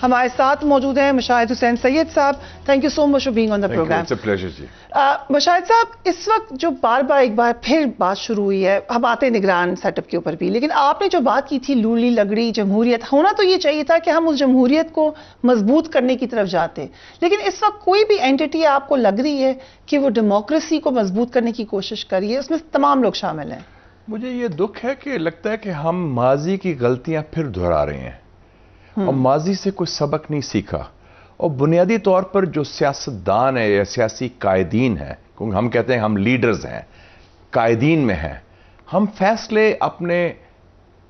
ہمارے ساتھ موجود ہیں مشاہد حسین سید صاحب. Thank you so much for being on the program. Mushahid صاحب, اس وقت جو بار بار ایک بار پھر بات شروع ہوئی ہے, ہم آتے نگران سیٹ اپ کے اوپر بھی, لیکن آپ نے جو بات کی تھی لولی لگڑی جمہوریت, ہونا تو یہ چاہیے تھا کہ ہم اس جمہوریت کو مضبوط کرنے کی طرف جاتے, لیکن اس وقت کوئی بھی اینٹی آپ کو لگ رہی ہے کہ وہ ڈیموکریسی کو مضبوط کرنے کی کوشش کر رہی ہے, اس میں تمام لوگ شامل ہیں؟ مجھے یہ دکھ ہے کہ لگتا ہے کہ ہم ماضی کی غلطیاں پھر دہرا رہے ہیں اور ماضی سے کوئی سبق نہیں سیکھا. اور بنیادی طور پر جو سیاستدان ہے یا سیاسی قائدین ہیں, کیونکہ ہم کہتے ہیں ہم لیڈرز ہیں, قائدین میں ہیں, ہم فیصلے اپنے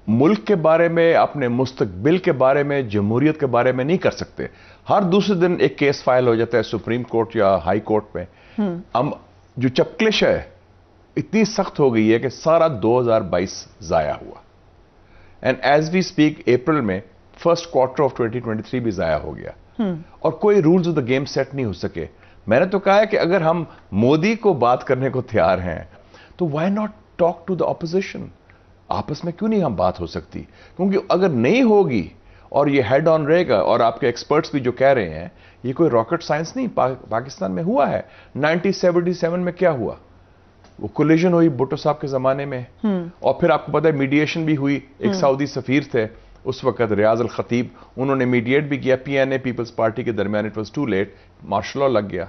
ملک کے بارے میں, اپنے مستقبل کے بارے میں, جمہوریت کے بارے میں نہیں کر سکتے. ہر دوسرے دن ایک کیس فائل ہو جاتا ہے سپریم کورٹ یا ہائی کورٹ میں. ہم جو چپکلش ہے اتنی سخت ہو گئی ہے کہ سارا 2022 ضائع ہوا. And as we speak April میں فرسٹ کوارٹر آف 2023 بھی ضائع ہو گیا اور کوئی rules of the game set نہیں ہو سکے. میں نے تو کہا ہے کہ اگر ہم مودی کو بات کرنے کو تیار ہیں تو why not talk to the opposition. آپس میں کیوں نہیں ہم بات ہو سکتی؟ کیونکہ اگر نہیں ہوگی اور یہ ہیڈ آن رہے گا, اور آپ کے ایکسپرٹس بھی جو کہہ رہے ہیں یہ کوئی راکٹ سائنس نہیں, پاکستان میں ہوا ہے. 1977 میں کیا ہوا, وہ کولیجن ہوئی بھٹو صاحب کے زمانے میں, اور پھر آپ کو پتا ہے میڈیشن بھی ہوئی. ایک سعودی سفیر تھے اس وقت ریاض الخطیب, انہوں نے میڈیٹ بھی کیا PNA پیپلز پارٹی کے درمیان. It was too late, martial law لگ گیا.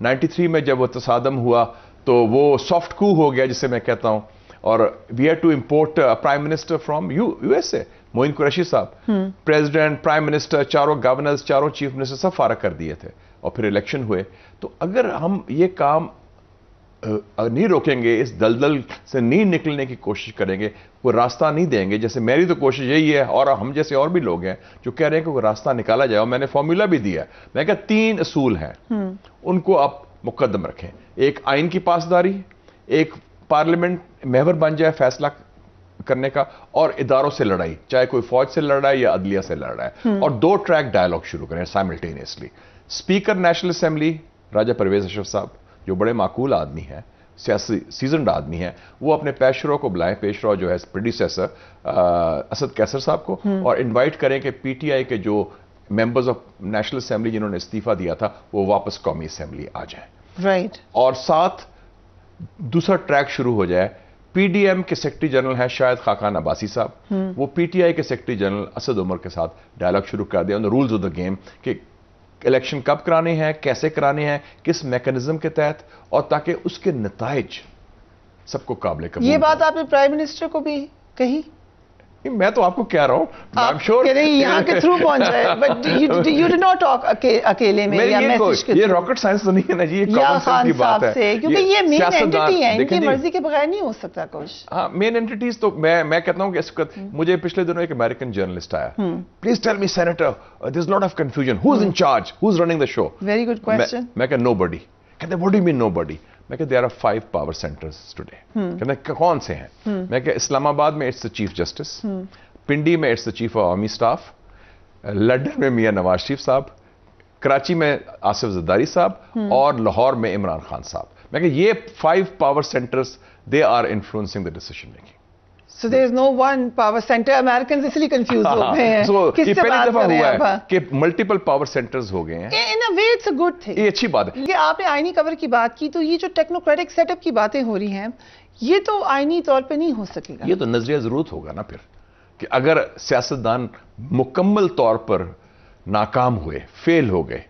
93 میں جب وہ تصادم ہوا تو وہ سافٹ کو ہو گیا جسے میں کہتا ہوں, اور we had to import prime minister from USA. Moeen Qureshi صاحب پریزیڈنٹ, پرائم منسٹر, چاروں گورنرز, چاروں چیف منسٹر سب فارغ کر دیے تھے, اور پھر الیکشن ہوئے. تو اگر ہم یہ کام نہیں روکیں گے, اس دلدل سے نہیں نکلنے کی کوشش کریں گے, کوئی راستہ نہیں دیں گے, جیسے میری تو کوشش یہی ہے, اور ہم جیسے اور بھی لوگ ہیں جو کہہ رہے ہیں کہ کوئی راستہ نکالا جائے, اور میں نے فارمولا بھی دیا. میں کہا 3 اصول ہیں, ان کو آپ مقدم رکھیں. ایک آئین کی پاسداری, ایک پارلیمنٹ محور بن جائے فیصلہ کرنے کا, اور اداروں سے لڑائی, چاہے کوئی فوج سے لڑ رہا ہے یا عدلیہ سے لڑ رہا ہے, اور 2 ٹریک ڈائلاگ شروع کریں سائملٹینیسلی. اسپیکر نیشنل اسمبلی راجہ پرویز اشرف صاحب جو بڑے معقول آدمی ہیں, سیاسی سیزنڈ آدمی ہیں, وہ اپنے پیشرو کو بلائیں, پیشرو جو ہے پریڈیسیسر اسد کیسر صاحب کو, اور انوائٹ کریں کہ PTI کے جو ممبرز آف نیشنل اسمبلی جنہوں نے استعفیٰ دیا تھا وہ واپس قومی اسمبلی آ جائیں. رائٹ. اور ساتھ دوسرا ٹریک شروع ہو جائے. PDM کے سیکرٹری جنرل ہیں شاید خاقان عباسی صاحب, وہ PTI کے سیکرٹری جنرل اسد عمر کے ساتھ ڈائلاگ شروع کر دیں آن دا رولز آف دا گیم, کہ الیکشن کب کرانے ہیں, کیسے کرانے ہیں, کس میکنزم کے تحت, اور تاکہ اس کے نتائج سب کو قابل قبول. یہ بات آپ نے پرائم منسٹر کو بھی کہی؟ میں تو آپ کو کہہ رہا ہوں, I'm sure یہاں کے تھرو پہنچ جائے, but you did not talk اکیلے میں یا میسج کے یہ راکٹ سائنس تو نہیں ہے نا جی, یہ کامن سینس کی بات ہے, کیونکہ یہ مین اینٹی ہے, ان کی مرضی کے بغیر نہیں ہو سکتا کچھ. ہاں مین اینٹیز تو میں کہتا ہوں کہ اس وقت مجھے پچھلے دنوں ایک امریکن جرنلسٹ آیا, please tell me senator there is lot of confusion, who is in charge, who is running the show. Very good question. میں کہ نو بڈی. کہتے what do you mean nobody? میں کہ there are 5 power centres today. کہتے کون سے ہیں؟ میں کہ اسلام آباد میں it's the chief justice, Pindi میں it's the chief of army staff, London میں میاں نواز شریف صاحب, کراچی میں آصف زرداری صاحب, اور لاہور میں عمران خان صاحب. میں کہ یہ 5 power centers they are influencing the decision making. So there is no one power center. Americans اس لیے کنفیوز ہو گئے ہیں. کس سے بات کر رہے ہیں کہ ملٹیپل پاور سینٹرز ہو گئے ہیں. In a way it's a good thing. یہ اچھی بات ہے. یہ آپ نے آئینی کور کی بات کی, تو یہ جو ٹیکنوکریٹک سیٹ اپ کی باتیں ہو رہی ہیں, یہ تو آئینی طور پہ نہیں ہو سکے گا. یہ تو نظریہ ضرورت ہوگا نا پھر, کہ اگر سیاستدان مکمل طور پر ناکام ہوئے, فیل ہو گئے,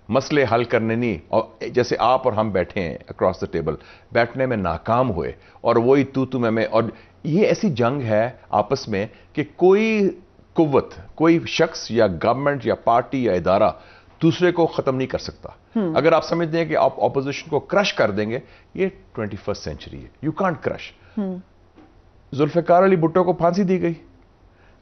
مسئلے حل کرنے نہیں, اور جیسے آپ اور ہم بیٹھے ہیں اکراس دا ٹیبل, بیٹھنے میں ناکام ہوئے, اور وہی تو میں, اور یہ ایسی جنگ ہے آپس میں کہ کوئی قوت, کوئی شخص یا گورنمنٹ یا پارٹی یا ادارہ دوسرے کو ختم نہیں کر سکتا. اگر آپ سمجھتے ہیں کہ آپ اپوزیشن کو کرش کر دیں گے, یہ 21st سینچری ہے, یو کانٹ کرش. ذوالفقار علی بھٹو کو پھانسی دی گئی,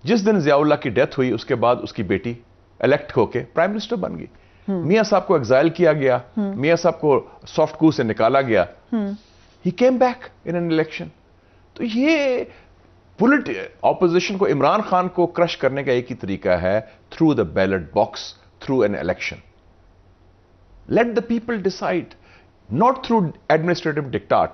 جس دن ضیاء اللہ کی ڈیتھ ہوئی اس کے بعد اس کی بیٹی الیکٹ ہو کے پرائم منسٹر بن گئی. میاں صاحب کو ایگزائل کیا گیا, میاں صاحب کو سافٹ کو سے نکالا گیا, he came back in an election. تو یہ اپوزیشن کو, عمران خان کو کرش کرنے کا ایک ہی طریقہ ہے, through the ballot box, through an election. Let the people decide. not through administrative dictat,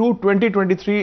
2023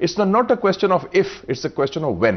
It's not a question of if, it's a question of when.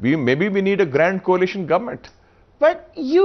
Maybe we need a grand coalition government. But you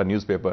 a newspaper,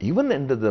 Even in the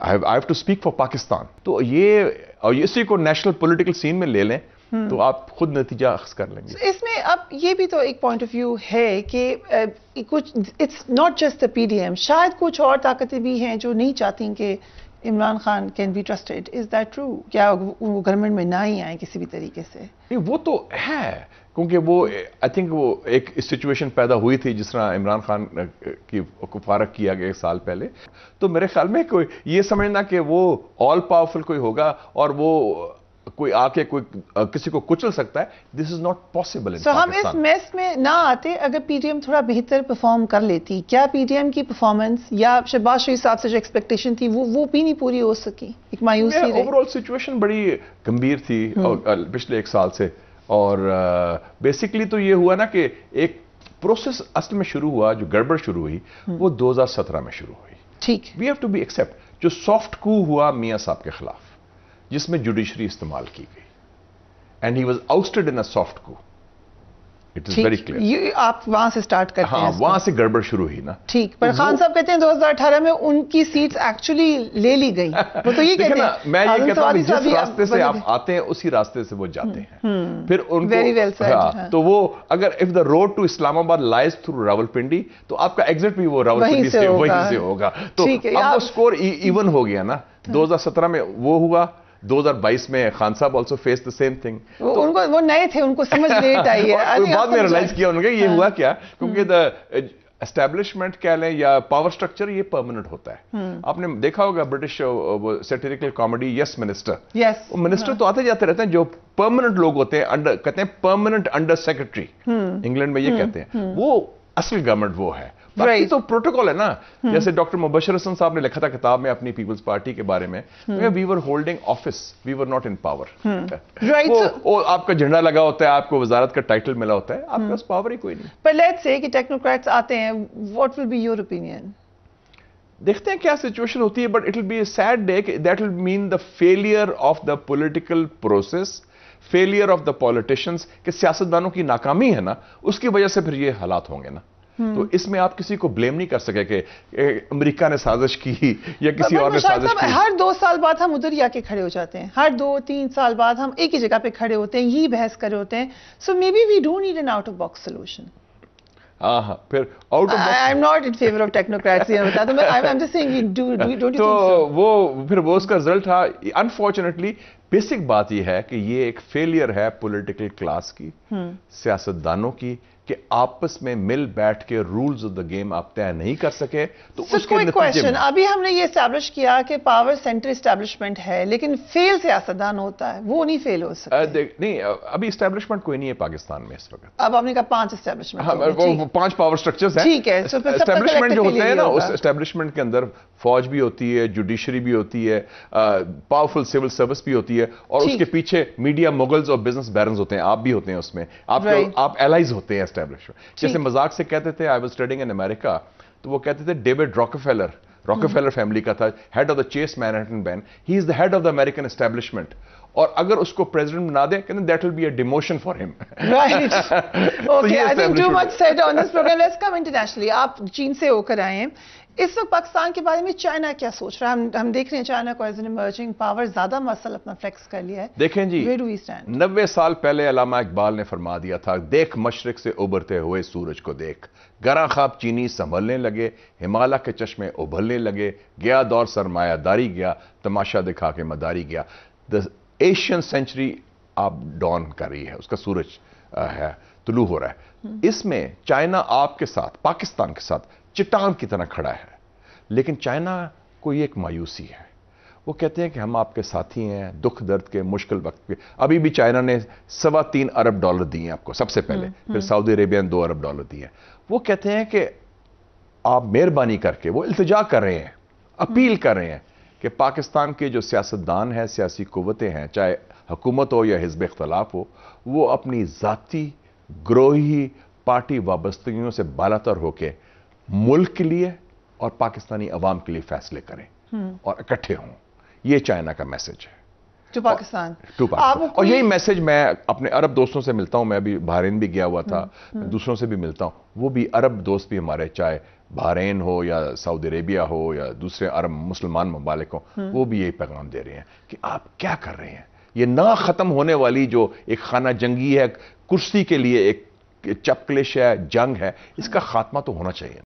I have to speak for Pakistan. تو یہ اور اسی کو national political سین میں لے لیں تو آپ خود نتیجہ اخذ کر لیں گے. اس میں اب یہ بھی تو ایک پوائنٹ آف ویو ہے کہ کچھ it's not just the P D M, شاید کچھ اور طاقتیں بھی ہیں جو نہیں چاہتی کہ Imran Khan can be trusted. Is that true? کیا وہ گورنمنٹ میں نہ ہی آئیں کسی بھی طریقے سے؟ نہیں, وہ تو ہے, کیونکہ وہ آئی تھنک وہ ایک سچویشن پیدا ہوئی تھی جس طرح عمران خان کو فارغ کیا گیا 1 سال پہلے. تو میرے خیال میں کوئی یہ سمجھنا کہ وہ آل پاورفل کوئی ہوگا اور وہ کوئی آ کے کوئی کسی کو کچل سکتا ہے, this is not possible in Pakistan. ہم اس میس میں نہ آتے اگر پی ٹی ایم تھوڑا بہتر پرفارم کر لیتی. کیا پی ٹی ایم کی پرفارمنس یا شہباز شریف صاحب سے جو ایکسپیکٹیشن تھی وہ بھی نہیں پوری ہو سکی؟ ایک مایوسی رہی. اوور آل سچویشن بڑی گمبھیر تھی پچھلے 1 سال سے, اور بیسکلی تو یہ ہوا نا کہ ایک پروسیس اصل میں شروع ہوا, جو گڑبڑ شروع ہوئی وہ 2017 میں شروع ہوئی. ٹھیک, we have to be accept جو سافٹ کو ہوا میاں صاحب کے خلاف, جس میں جوڈیشری استعمال کی گئی, and he was ousted in a soft coup. It is very clear. آپ وہاں سے سٹارٹ کرتے ہیں. ہاں, وہاں سے گڑبڑ شروع ہوئی نا. ٹھیک, پر خان صاحب کہتے ہیں 2018 میں ان کی سیٹس ایکچولی لے لی گئی. وہ تو یہ کہتے ہیں, میں یہ کہتا ہوں جس راستے سے آپ آتے ہیں اسی راستے سے وہ جاتے ہیں. پھر ان کو تو وہ اگر اف دا روڈ ٹو اسلام آباد لائز تھرو راولپنڈی تو آپ کا ایگزٹ بھی وہ راولپنڈی سے وہیں سے ہوگا. تو اب وہ سکور ایون ہو گیا نا. 2017 میں وہ ہوا, 2022 میں خان صاحب also face the same thing. وہ نئے تھے, ان کو سمجھ لیٹ آئی ہے. بعد میں ریلائز کیا انہوں نے یہ ہوا کیا, کیونکہ دا اسٹیبلشمنٹ کہہ لیں یا پاور سٹرکچر یہ پرماننٹ ہوتا ہے. آپ نے دیکھا ہوگا برٹش سیٹیریکل کامیڈی یس منسٹر, منسٹر تو آتے جاتے رہتے ہیں جو پرماننٹ لوگ ہوتے ہیں, کہتے ہیں پرماننٹ انڈر سیکرٹری, انگلینڈ میں یہ کہتے ہیں. وہ اصل گورنمنٹ وہ ہے. باقی تو پروٹوکول ہے نا, جیسے ڈاکٹر مبشر حسن صاحب نے لکھا تھا کتاب میں اپنی پیپلز پارٹی کے بارے میں, we were holding office, we were not in power. آپ کا جھنڈا لگا ہوتا ہے, آپ کو وزارت کا ٹائٹل ملا ہوتا ہے, آپ کے پاس پاور ہی کوئی نہیں. پر لیٹس سے کہ ٹیکنوکریٹس آتے ہیں, what will be your opinion? دیکھتے ہیں کیا سچویشن ہوتی ہے, but it will be a sad day, that will mean the failure of the political process, failure of the politicians, کہ سیاستدانوں کی ناکامی ہے نا, اس کی وجہ سے پھر یہ حالات ہوں گے نا. تو اس میں آپ کسی کو بلیم نہیں کر سکے کہ امریکہ نے سازش کی یا کسی اور نے سازش کی. ہر 2 سال بعد ہم ادھر ہی آ کے کھڑے ہو جاتے ہیں, ہر 2-3 سال بعد ہم ایک ہی جگہ پہ کھڑے ہوتے ہیں, یہی بحث کر رہے ہوتے ہیں. So may be we don't need an out of box solution. ہاں, پھر out of I am not in favour of technocrats, یہ بتا دوں, I am just saying don't you think تو وہ پھر وہ اس کا رزلٹ تھا. انفارچونیٹلی بیسک بات یہ ہے کہ یہ ایک فیلئر ہے پولیٹیکل کلاس کی, سیاستدانوں کی, کہ آپس میں مل بیٹھ کے رولز آف دا گیم آپ طے نہیں کر سکے. تو اس کے نتیجے میں ابھی ہم نے یہ اسٹیبلش کیا کہ پاور سینٹر اسٹیبلشمنٹ ہے, لیکن فیل سیاستدان ہوتا ہے, وہ نہیں فیل ہو سکتا. نہیں, ابھی اسٹیبلشمنٹ کوئی نہیں ہے پاکستان میں اس وقت. اب آپ نے کہا 5 اسٹیبلشمنٹ, 5 پاور سٹرکچرز ہیں. ٹھیک ہے, اسٹیبلشمنٹ جو ہوتے ہیں نا, اس اسٹیبلشمنٹ کے اندر فوج بھی ہوتی ہے, جوڈیشری بھی ہوتی ہے, پاورفل سول سروس بھی ہوتی ہے, اور اس کے پیچھے میڈیا مغلز اور بزنس بیرنز ہوتے ہیں, آپ بھی ہوتے ہیں اس میں, آپ الائز ہوتے ہیں اسٹیبلشمنٹ. جیسے مذاق سے کہتے تھے, آئی واز اسٹڈنگ ان امریکہ, تو وہ کہتے تھے ڈیوڈ راکفیلر فیملی کا تھا, head of the Chase Manhattan bank, he is the head of the American establishment, اور اگر اس کو پریزیڈنٹ بنا دیں کہتے ہیں that will be a demotion for him. Right, okay, I think too much said on this program. Let's come internationally. آپ چین سے ہو کر آئے ہیں, اس وقت پاکستان کے بارے میں چائنا کیا سوچ رہا ہے؟ ہم دیکھ رہے ہیں چائنا کو ایز این ایمرجنگ پاور زیادہ مسل اپنا فلیکس کر لیا ہے. دیکھیں جی, 90 سال پہلے علامہ اقبال نے فرما دیا تھا, دیکھ مشرق سے ابھرتے ہوئے سورج کو دیکھ, گراں خواب چینی سنبھلنے لگے, ہمالیہ کے چشمے ابھرنے لگے, گیا دور سرمایہ داری گیا, تماشا دکھا کے مداری گیا. دا ایشین سینچری آپ ڈان کر رہی ہے, اس کا سورج ہے طلوع ہو رہا ہے. اس میں چائنا آپ کے ساتھ, پاکستان کے ساتھ چٹان کی طرح کھڑا ہے, لیکن چائنا کو یہ ایک مایوسی ہے. وہ کہتے ہیں کہ ہم آپ کے ساتھی ہیں دکھ درد کے, مشکل وقت کے. ابھی بھی چائنا نے $3.25 ارب دیے ہیں آپ کو سب سے پہلے, پھر سعودی عربیہ نے $2 ارب دیے ہیں. وہ کہتے ہیں کہ آپ مہربانی کر کے, وہ التجا کر رہے ہیں, اپیل کر رہے ہیں کہ پاکستان کے جو سیاستدان ہیں, سیاسی قوتیں ہیں, چاہے حکومت ہو یا حزب اختلاف ہو, وہ اپنی ذاتی گروہی پارٹی وابستگیوں سے بالاتر ہو کے ملک کے لیے اور پاکستانی عوام کے لیے فیصلے کریں اور اکٹھے ہوں. یہ چائنا کا میسج ہے ٹو پاکستان. اور یہی میسج میں اپنے عرب دوستوں سے ملتا ہوں, میں ابھی بحرین بھی گیا ہوا تھا, دوسروں سے بھی ملتا ہوں, وہ بھی عرب دوست بھی ہمارے, چاہے بحرین ہو یا سعودی عربیہ ہو یا دوسرے عرب مسلمان ممالک ہوں، وہ بھی یہی پیغام دے رہے ہیں کہ آپ کیا کر رہے ہیں. یہ نہ ختم ہونے والی جو ایک خانہ جنگی ہے، کرسی کے لیے ایک چپکلش ہے، جنگ ہے، اس کا خاتمہ تو ہونا چاہیے.